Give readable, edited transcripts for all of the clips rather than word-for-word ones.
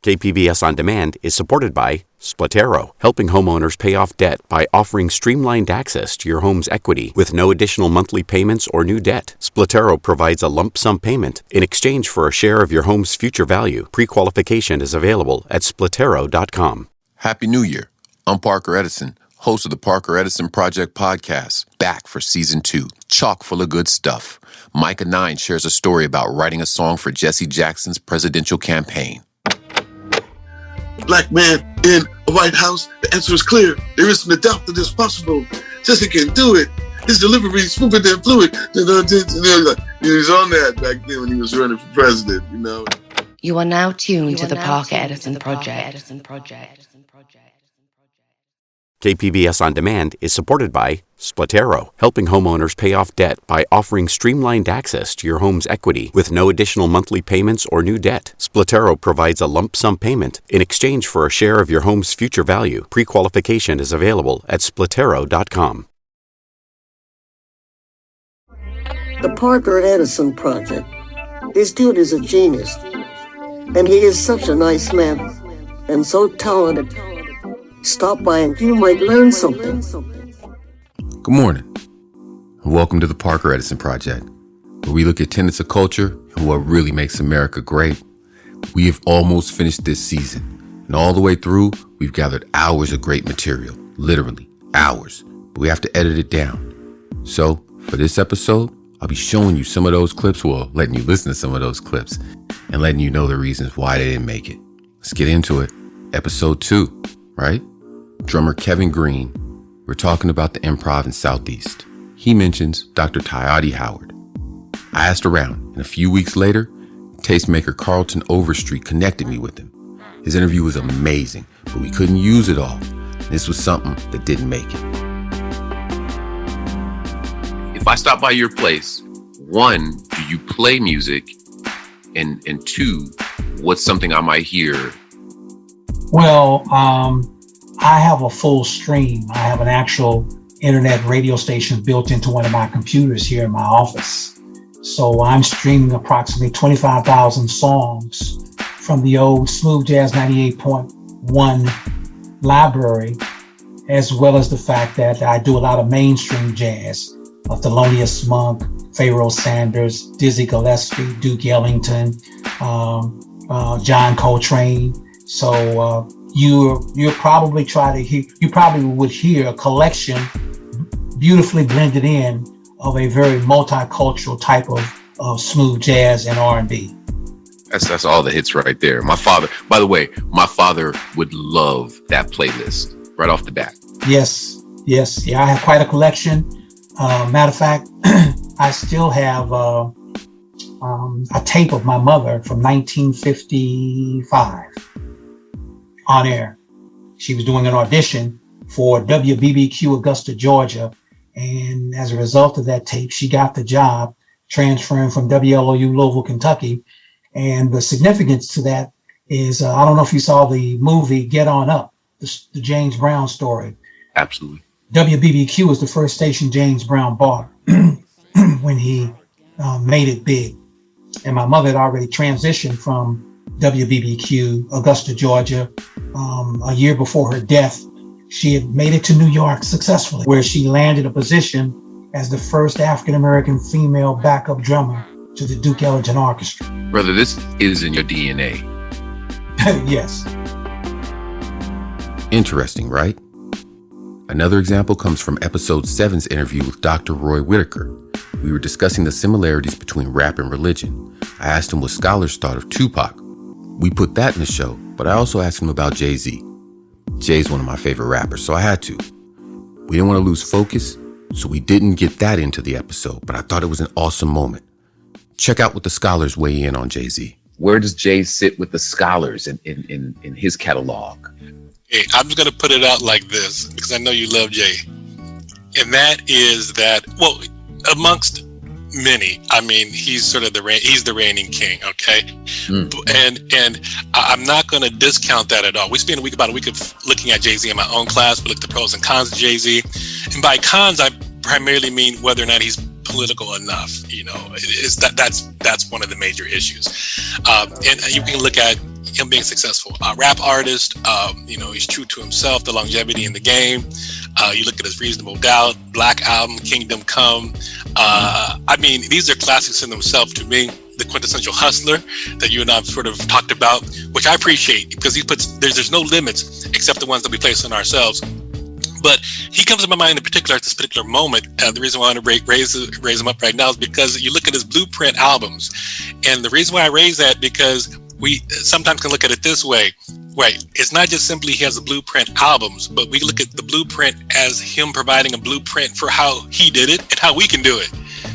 KPBS On Demand is supported by Splatero, helping homeowners pay off debt by offering streamlined access to your home's equity with no additional monthly payments or new debt. Splatero provides a lump sum payment in exchange for a share of your home's future value. Pre-qualification is available at Splatero.com. Happy New Year. I'm Parker Edison, host of the Parker Edison Project podcast, back for season 2, chock full of good stuff. Micah 9 shares a story about writing a song for Jesse Jackson's presidential campaign. Black man in a White House, the answer is clear. There isn't a doubt that it's possible. Jesse can do it. His delivery is smoother than fluid. He was on that back then when he was running for president, you know. You are now tuned to the Parker Edison Project. KPBS On Demand is supported by Splatero, helping homeowners pay off debt by offering streamlined access to your home's equity with no additional monthly payments or new debt. Splatero provides a lump sum payment in exchange for a share of your home's future value. Pre-qualification is available at Splatero.com. The Parker Edison Project. This dude is a genius. And he is such a nice man. And so talented. Stop by and you might learn something. Good morning, and welcome to the Parker Edison Project, where we look at tenets of culture and what really makes America great. We have almost finished this season, and all the way through, we've gathered hours of great material, literally hours, but we have to edit it down. So, for this episode, I'll be showing you some of those clips, well, letting you listen to some of those clips, and letting you know the reasons why they didn't make it. Let's get into it. Episode 2, right? Drummer Kevin Green. We're talking about the improv in Southeast. He mentions Dr. Tayari Howard. I asked around, and a few weeks later, tastemaker Carlton Overstreet connected me with him. His interview was amazing, but we couldn't use it all. This was something that didn't make it. If I stop by your place, 1, do you play music? And 2, what's something I might hear? Well, I have a full stream. I have an actual internet radio station built into one of my computers here in my office. So I'm streaming approximately 25,000 songs from the old Smooth Jazz 98.1 library, as well as the fact that I do a lot of mainstream jazz of Thelonious Monk, Pharoah Sanders, Dizzy Gillespie, Duke Ellington, John Coltrane. So you'll probably you probably would hear a collection beautifully blended in of a very multicultural type of smooth jazz and R&B. That's all the hits right there. My father, by the way, would love that playlist right off the bat. Yes. Yeah, I have quite a collection. Matter of fact, I still have a tape of my mother from 1955 on air. She was doing an audition for WBBQ Augusta, Georgia. And as a result of that tape, she got the job transferring from WLOU Louisville, Kentucky. And the significance to that is, I don't know if you saw the movie Get On Up, the James Brown story. Absolutely. WBBQ was the first station James Brown bought when he made it big. And my mother had already transitioned from WBBQ, Augusta, Georgia. A year before her death, she had made it to New York successfully, where she landed a position as the first African-American female backup drummer to the Duke Ellington Orchestra. Brother, this is in your DNA. Yes. Interesting, right? Another example comes from episode 7's interview with Dr. Roy Whitaker. We were discussing the similarities between rap and religion. I asked him what scholars thought of Tupac. We put that in the show, but I also asked him about Jay-Z. Jay's one of my favorite rappers, so I had to. We didn't want to lose focus, so we didn't get that into the episode, but I thought it was an awesome moment. Check out what the scholars weigh in on Jay-Z. Where does Jay sit with the scholars in his catalog? Hey, I'm just going to put it out like this, because I know you love Jay. And that is that, well, amongst many, I mean, he's sort of he's the reigning king, okay? And I'm not going to discount that at all. We spent about a week of looking at Jay-Z in my own class. We looked at the pros and cons of Jay-Z. And by cons, I primarily mean whether or not he's political enough. You know, that's one of the major issues. And you can look at him being successful. Rap artist, he's true to himself, the longevity in the game. You look at his Reasonable Doubt, Black Album, Kingdom Come. These are classics in themselves to me. The quintessential hustler that you and I have sort of talked about, which I appreciate because he puts, there's no limits except the ones that we place on ourselves. But he comes to my mind in particular at this particular moment. The reason why I want to raise him up right now is because you look at his Blueprint albums. And the reason why I raise that because we sometimes can look at it this way. Right. It's not just simply he has the Blueprint albums, but we look at the Blueprint as him providing a blueprint for how he did it and how we can do it.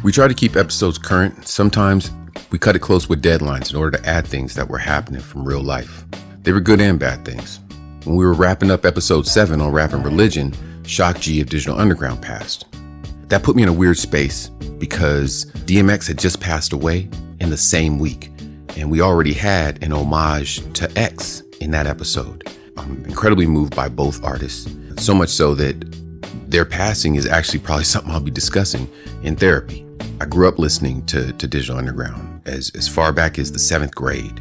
We try to keep episodes current. Sometimes we cut it close with deadlines in order to add things that were happening from real life. They were good and bad things. When we were wrapping up episode 7 on Rap and Religion, Shock G of Digital Underground passed. That put me in a weird space because DMX had just passed away in the same week. And we already had an homage to X in that episode. I'm incredibly moved by both artists, so much so that their passing is actually probably something I'll be discussing in therapy. I grew up listening to Digital Underground as far back as the 7th grade.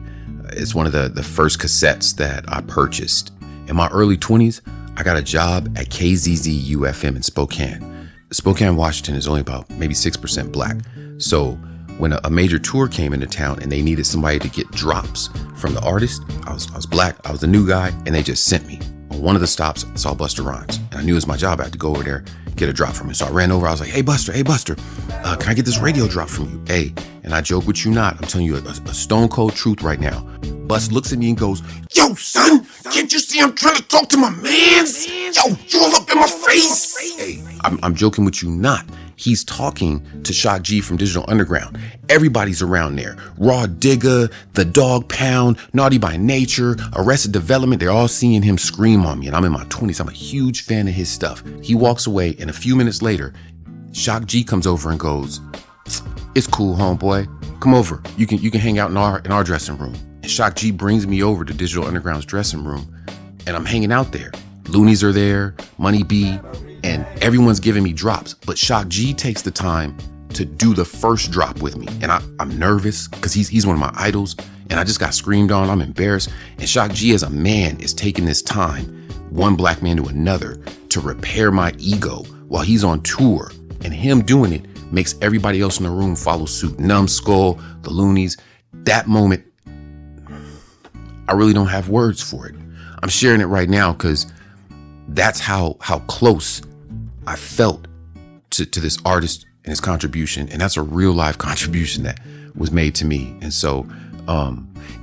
It's one of the first cassettes that I purchased. In my early 20s, I got a job at KZZU FM in Spokane. Spokane, Washington is only about maybe 6% black. So when a major tour came into town and they needed somebody to get drops from the artist, I was black, I was the new guy, and they just sent me. On one of the stops, I saw Busta Rhymes, and I knew it was my job. I had to go over there, get a drop from him. So I ran over, I was like, hey Buster, can I get this radio drop from you? Hey, and I joke with you not, I'm telling you a stone cold truth right now. Bust looks at me and goes, yo son, can't you see I'm trying to talk to my mans? Yo, you all up in my face. Hey, I'm joking with you not. He's talking to Shock G from Digital Underground. Everybody's around there. Raw Digga, The Dog Pound, Naughty by Nature, Arrested Development. They're all seeing him scream on me. And I'm in my 20s. I'm a huge fan of his stuff. He walks away, and a few minutes later, Shock G comes over and goes, it's cool, homeboy. Come over. You can hang out in our dressing room. And Shock G brings me over to Digital Underground's dressing room, and I'm hanging out there. Loonies are there, Money B, and everyone's giving me drops. But Shock G takes the time to do the first drop with me. And I'm nervous because he's one of my idols. And I just got screamed on. I'm embarrassed. And Shock G as a man is taking this time, one black man to another, to repair my ego while he's on tour. And him doing it makes everybody else in the room follow suit. Numbskull, the Loonies. That moment, I really don't have words for it. I'm sharing it right now because that's how close I felt to this artist and his contribution. And that's a real life contribution that was made to me. And so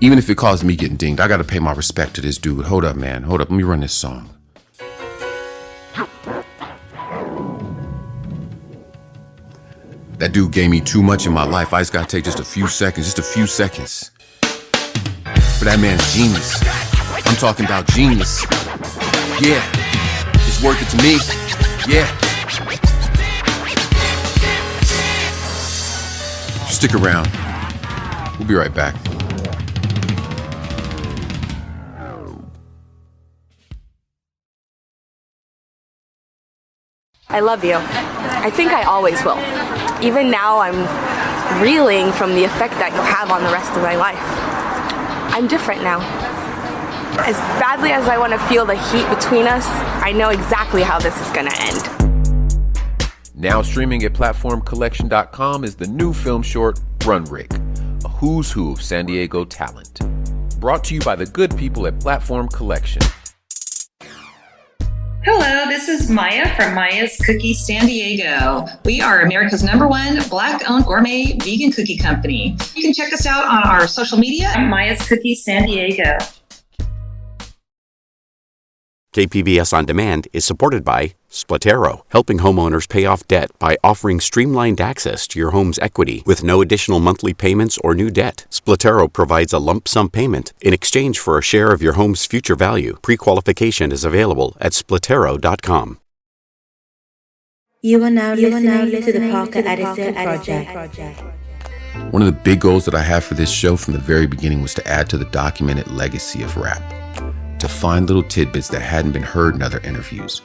even if it caused me getting dinged, I got to pay my respect to this dude. Hold up, man. Hold up. Let me run this song. That dude gave me too much in my life. I just got to take just a few seconds. But that man's genius. I'm talking about genius. Yeah. It's worth it to me. Yeah. Stick around. We'll be right back. I love you. I think I always will. Even now, I'm reeling from the effect that you'll have on the rest of my life. I'm different now. As badly as I want to feel the heat between us, I know exactly how this is going to end. Now streaming at platformcollection.com is the new film short, Run Rig, a who's who of San Diego talent. Brought to you by the good people at Platform Collection. Hello, this is Maya from Maya's Cookies San Diego. We are America's #1 Black-owned gourmet vegan cookie company. You can check us out on our social media at Maya's Cookies San Diego. KPBS On Demand is supported by Splatero, helping homeowners pay off debt by offering streamlined access to your home's equity with no additional monthly payments or new debt. Splatero provides a lump sum payment in exchange for a share of your home's future value. Pre-qualification is available at splatero.com. You are now listening to the Parker Edison Project. One of the big goals that I had for this show from the very beginning was to add to the documented legacy of rap, to find little tidbits that hadn't been heard in other interviews.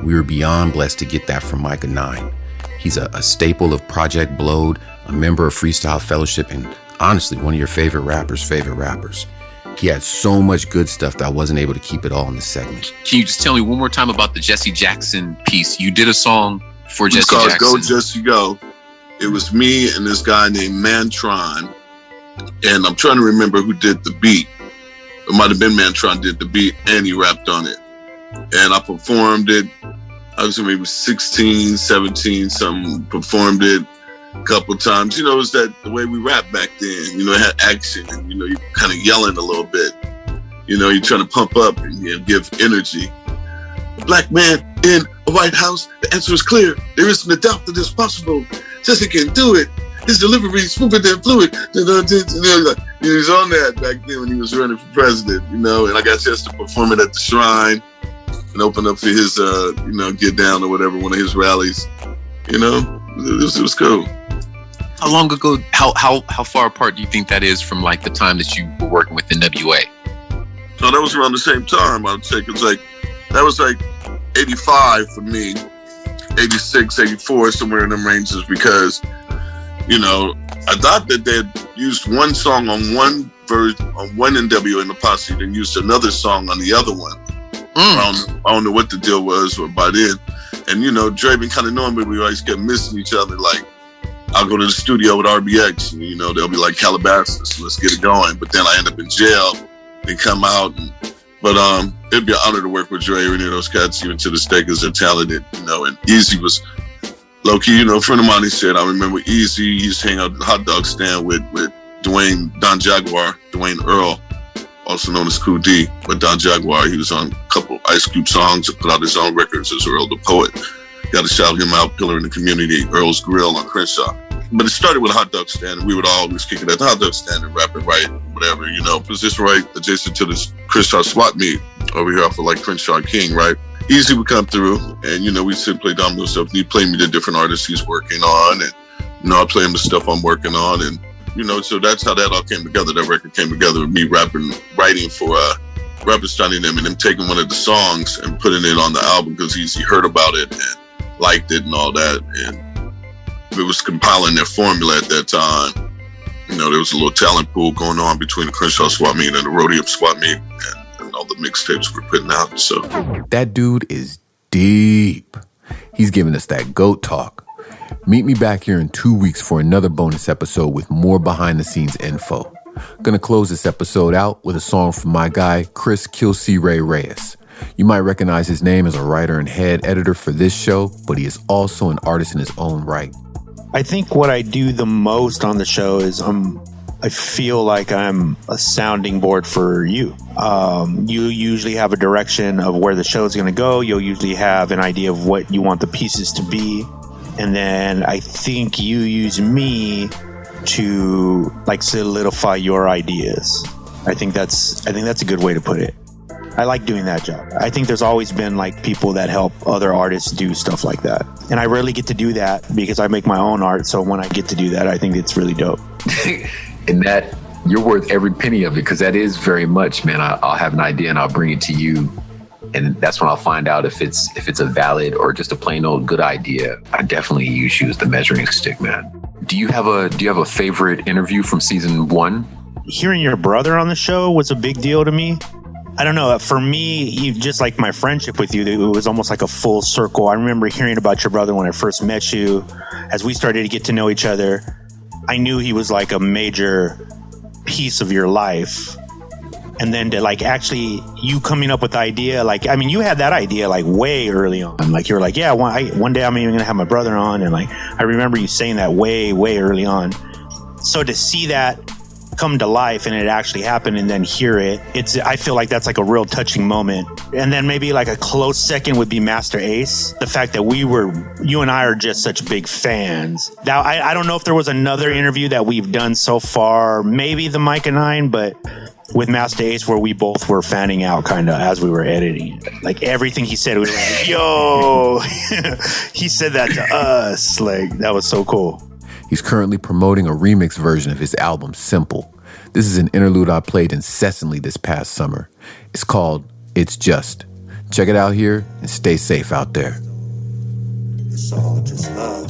We were beyond blessed to get that from Micah 9. He's a staple of Project Blowed, a member of Freestyle Fellowship, and honestly, one of your favorite rappers' favorite rappers. He had so much good stuff that I wasn't able to keep it all in this segment. Can you just tell me one more time about the Jesse Jackson piece? You did a song for Jesse Jackson. Go Jesse Go. It was me and this guy named Mantron, and I'm trying to remember who did the beat. It might have been Mantron did the beat, and he rapped on it. And I performed it. I was maybe 16, 17, something. Performed it a couple times. You know, it was that the way we rapped back then. You know, it had action, and you know, you kind of yelling a little bit. You know, you're trying to pump up and give energy. Black man in a White House, the answer is clear. There isn't a doubt that it's possible. Jesse can do it. His delivery is smoother than fluid. You know, he was on that back then when he was running for president, you know, and I got a chance to perform it at the Shrine and open up for his, you know, Get Down or whatever, one of his rallies. You know, it was cool. How long ago, how far apart do you think that is from like the time that you were working with NWA? So that was around the same time, I would say, because like, that was like 85 for me, 86, 84, somewhere in them ranges, because, you know, I thought that they had used one song on one version, on one NWA in the posse, then used another song on the other one. I don't know what the deal was or by then. And, you know, Dre been kind of knowing, but we always kept missing each other. Like, I'll go to the studio with RBX, and, you know, they'll be like, Calabasas, let's get it going. But then I end up in jail and come out. But it'd be an honor to work with Dre or any of those cats, even to this day, because they're talented, you know. And Easy was low-key, you know, a friend of mine, he said, I remember Easy, he used to hang out at the hot dog stand with Don Jaguar, Dwayne Earl, also known as Cool D. But Don Jaguar, he was on a couple Ice Cube songs and put out his own records as Earl the Poet. Got to shout him out, pillar in the community, Earl's Grill on Crenshaw. But it started with a hot dog stand, and we would always kick it at the hot dog stand and rap and write, whatever, you know. Position right adjacent to this Crenshaw swap meet over here off of like Crenshaw King, right? Easy would come through, and, you know, we'd sit and play domino stuff, and he'd play me the different artists he's working on, and, you know, I play him the stuff I'm working on, and, you know, so that's how that all came together. That record came together with me writing for Rappers Johnny and them, and them taking one of the songs and putting it on the album because Easy heard about it and liked it and all that, and it was compiling their formula at that time. You know, there was a little talent pool going on between the Crenshaw swap meet and the Rodeo swap meet, and all the mixtapes we're putting out. So that dude is deep. He's giving us that GOAT talk. Meet me back here in 2 weeks for another bonus episode with more behind-the-scenes info. Gonna close this episode out with a song from my guy, KILLCRey Reyes. You might recognize his name as a writer and head editor for this show, but he is also an artist in his own right. I think what I do the most on the show is I feel like I'm a sounding board for you. You usually have a direction of where the show is going to go. You'll usually have an idea of what you want the pieces to be. And then I think you use me to like solidify your ideas. I think that's a good way to put it. I like doing that job. I think there's always been like people that help other artists do stuff like that. And I rarely get to do that because I make my own art. So when I get to do that, I think it's really dope. And that you're worth every penny of it, because that is very much, man. I'll have an idea and I'll bring it to you. And that's when I'll find out if it's a valid or just a plain old good idea. I definitely use you as the measuring stick, man. Do you have a favorite interview from season 1? Hearing your brother on the show was a big deal to me. I don't know. For me, just like my friendship with you, it was almost like a full circle. I remember hearing about your brother when I first met you. As we started to get to know each other, I knew he was like a major piece of your life. And then to like actually you coming up with the idea, like, I mean, you had that idea like way early on. Like you were like, yeah, one day I'm even going to have my brother on. And like, I remember you saying that way, way early on. So to see that come to life and it actually happened and then hear it, I feel like that's like a real touching moment. And then maybe like a close second would be Master Ace. The fact that you and I are just such big fans. Now, I don't know if there was another interview that we've done so far, maybe the Micah 9, but with Master Ace where we both were fanning out kind of as we were editing. Like everything he said, we were like, yo, he said that to us. Like that was so cool. He's currently promoting a remix version of his album, Simple. This is an interlude I played incessantly this past summer. It's called It's Just. Check it out here and stay safe out there. It's all just love.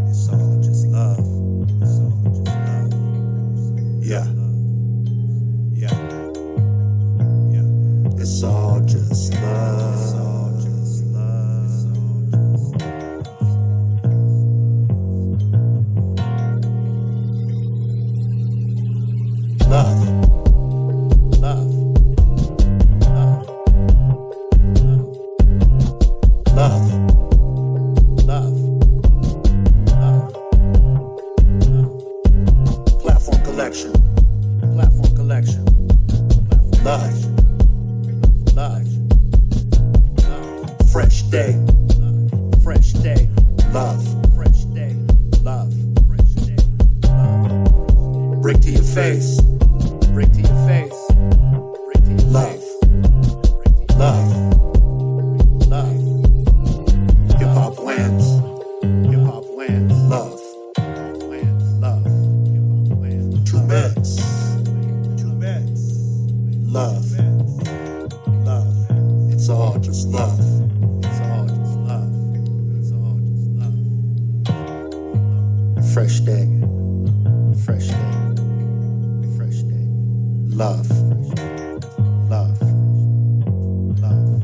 It's all just love. It's all just love. Yeah. Yeah. It's all just love. Love. Love. Love. Love. Love. Love. Platform collection. Platform collection. Love. Love. Fresh day. Fresh day. Love. Fresh day. Love. Fresh day. Love. Brick to your face. Brick to your face. Brick to your love. Face. Love. Love. Hip hop wins. Hip hop wins. Love. Wins. Love. Hip hop wins. Two mix. Two mix. Love. Love. It's all just love. It's all just love. It's all just love. Fresh day. Fresh day. Fresh day. Love. Love. Love.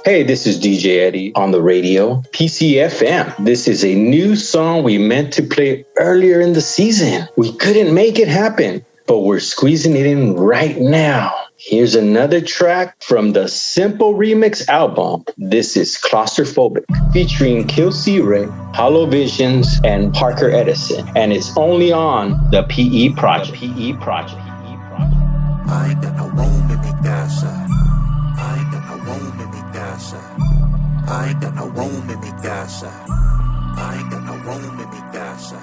Hey, this is DJ Eddie on the radio, PCFM. This is a new song we meant to play earlier in the season. We couldn't make it happen, but we're squeezing it in right now. Here's another track from the Simple Remix album. This is Claustrophobic, featuring KILLCRey, Hollow Visions, and Parker Edison. And it's only on the PE Project. PE Project. I ain't got no room in me, casa. I ain't got no room in me, casa. I ain't got no room in me, casa. I ain't got no room in me, casa.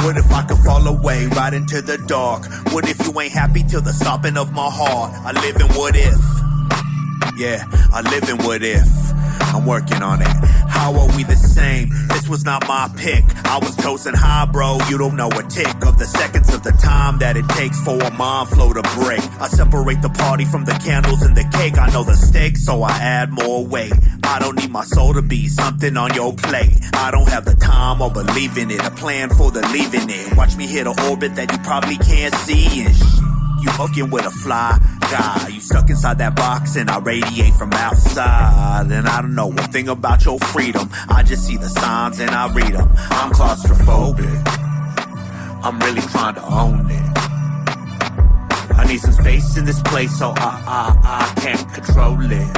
What if I could fall away right into the dark? What if you ain't happy till the stopping of my heart? I live in what if. Yeah, I live in what if. I'm working on it. How are we the same? This was not my pick. I was toasting high, bro. You don't know a tick of the seconds of the time that it takes for a mind flow to break. I separate the party from the candles and the cake. I know the stakes, so I add more weight. I don't need my soul to be something on your plate. I don't have the time or believe in it. A plan for the leaving it. Watch me hit an orbit that you probably can't see and you hooking with a fly guy. You stuck inside that box and I radiate from outside. And I don't know one thing about your freedom. I just see the signs and I read them. I'm claustrophobic. I'm really trying to own it. I need some space in this place so I can't control it.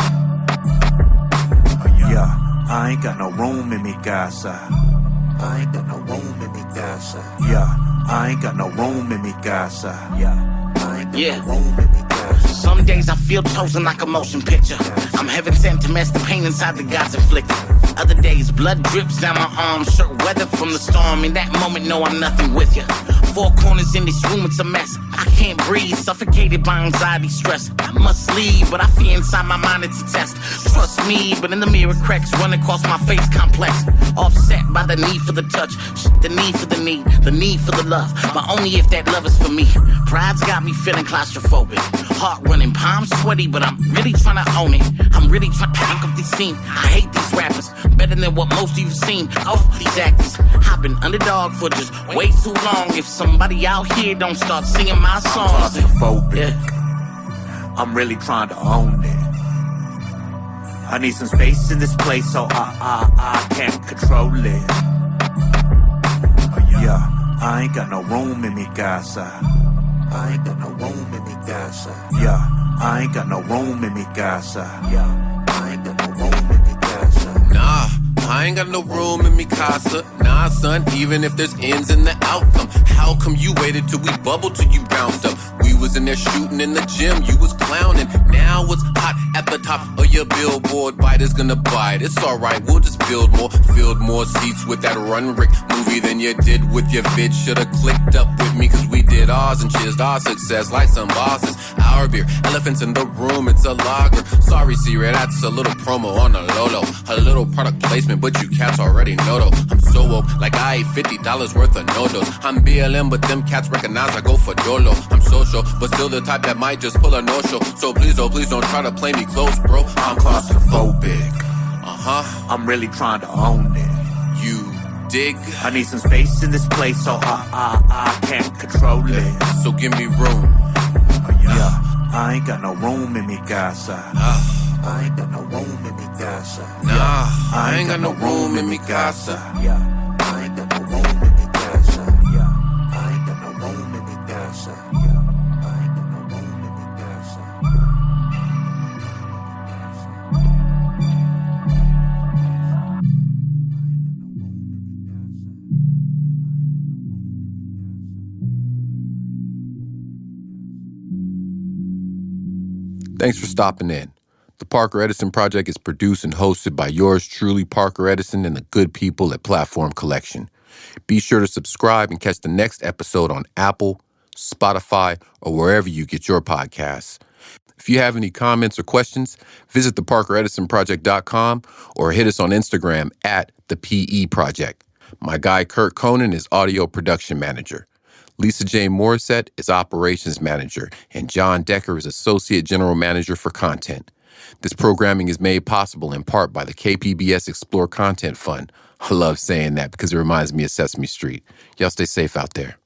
Yeah, I ain't got no room in me, casa. I ain't got no room in me, casa. Yeah, I ain't got no room in me, casa. Yeah. Some days I feel chosen like a motion picture. I'm heaven sent to mask the pain inside the God's inflicted. Other days, blood drips down my arms, shirt weathered from the storm. In that moment, no, I'm nothing with you. Four corners in this room, it's a mess. I can't breathe, suffocated by anxiety, stress. I must leave, but I fear inside my mind it's a test. Trust me, but in the mirror cracks run across my face complex. Offset by the need for the touch, the need for the need for the love. But only if that love is for me. Pride's got me feeling claustrophobic. Heart running, palms sweaty, but I'm really trying to own it. I'm really trying to think of this scene. I hate these rappers, better than what most of you've seen. Oh, these actors, I've been underdog for just way too long. If somebody out here don't start singing my songs, I'm claustrophobic. I'm really trying to own it. I need some space in this place so I can't control it. Yeah, I ain't got no room in me, casa. I ain't got no room in me, casa. Yeah, I ain't got no room in me, casa. Yeah, I ain't got no room in me, casa. Nah, I ain't got no room in me, casa. Nah, son, even if there's ins in the outcome. How come you waited till we bubbled till you bounced up? We was in there shooting in the gym, you was clowning. Now it's hot at the top of your billboard. Biters gonna bite, it's alright, we'll just build more. Filled more seats with that Run Rick movie than you did with your vid. Should've clicked up with me cause we did ours and cheersed our success like some bosses. Our beer, elephants in the room, it's a lager. Sorry, C-Ray, that's a little promo on a Lolo. A little product placement, but you cats already know though. I'm so woke, like I ate $50 worth of no-dos. I'm BLM, but them cats recognize I go for Dolo. I'm social, but still the type that might just pull a no-show. So please, oh please don't try to play me close, bro. I'm claustrophobic. I'm really trying to own it. You dig? I need some space in this place, so I can't control it. So give me room. Yeah, I ain't got no room in me casa. I ain't got no room in me casa. Nah, I ain't got no room in me casa. Yeah, I ain't got no room in me casa. Yeah, I ain't got no room in me casa. Yeah, I ain't got no room in me casa. Thanks for stopping in. The Parker Edison Project is produced and hosted by yours truly, Parker Edison, and the good people at Platform Collection. Be sure to subscribe and catch the next episode on Apple, Spotify, or wherever you get your podcasts. If you have any comments or questions, visit theparkeredisonproject.com or hit us on Instagram at the PE Project. My guy, Kurt Kohnen, is audio production manager. Lisa J. Morissette is operations manager, and John Decker is associate general manager for content. This programming is made possible in part by the KPBS Explore Content Fund. I love saying that because it reminds me of Sesame Street. Y'all stay safe out there.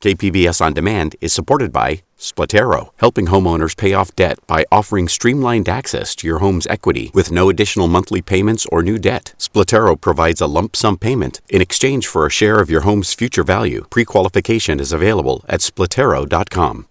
KPBS On Demand is supported by Splatero, helping homeowners pay off debt by offering streamlined access to your home's equity with no additional monthly payments or new debt. Splatero provides a lump sum payment in exchange for a share of your home's future value. Pre-qualification is available at splatero.com.